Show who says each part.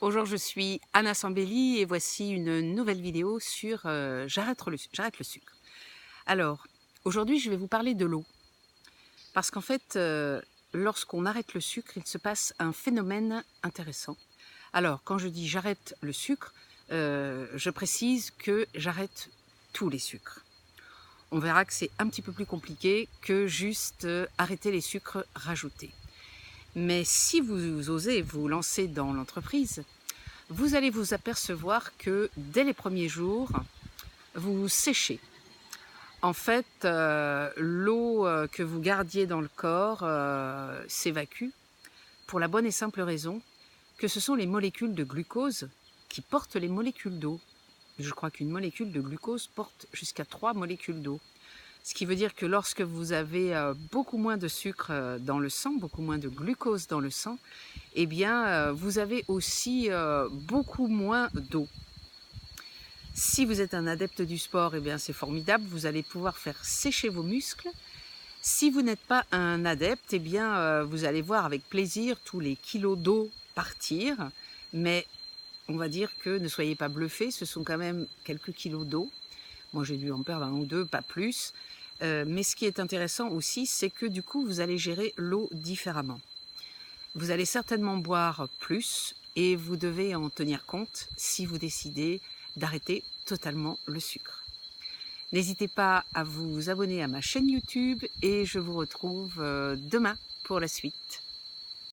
Speaker 1: Bonjour, je suis Anna Sambelli et voici une nouvelle vidéo sur j'arrête le sucre. Alors, aujourd'hui, je vais vous parler de l'eau. Parce qu'en fait, lorsqu'on arrête le sucre, il se passe un phénomène intéressant. Alors, quand je dis j'arrête le sucre, je précise que j'arrête tous les sucres. On verra que c'est un petit peu plus compliqué que juste arrêter les sucres rajoutés. Mais si vous osez vous lancer dans l'entreprise, vous allez vous apercevoir que dès les premiers jours, vous séchez. En fait, l'eau que vous gardiez dans le corps s'évacue pour la bonne et simple raison que ce sont les molécules de glucose qui portent les molécules d'eau. Je crois qu'une molécule de glucose porte jusqu'à 3 molécules d'eau. Ce qui veut dire que lorsque vous avez beaucoup moins de sucre dans le sang, beaucoup moins de glucose dans le sang, eh bien, vous avez aussi beaucoup moins d'eau. Si vous êtes un adepte du sport, eh bien c'est formidable, vous allez pouvoir faire sécher vos muscles. Si vous n'êtes pas un adepte, eh bien vous allez voir avec plaisir tous les kilos d'eau partir, mais on va dire que ne soyez pas bluffés, ce sont quand même quelques kilos d'eau. Moi j'ai dû en perdre 1 ou 2, pas plus. Mais ce qui est intéressant aussi, c'est que du coup vous allez gérer l'eau différemment. Vous allez certainement boire plus et vous devez en tenir compte si vous décidez d'arrêter totalement le sucre. N'hésitez pas à vous abonner à ma chaîne YouTube et je vous retrouve demain pour la suite.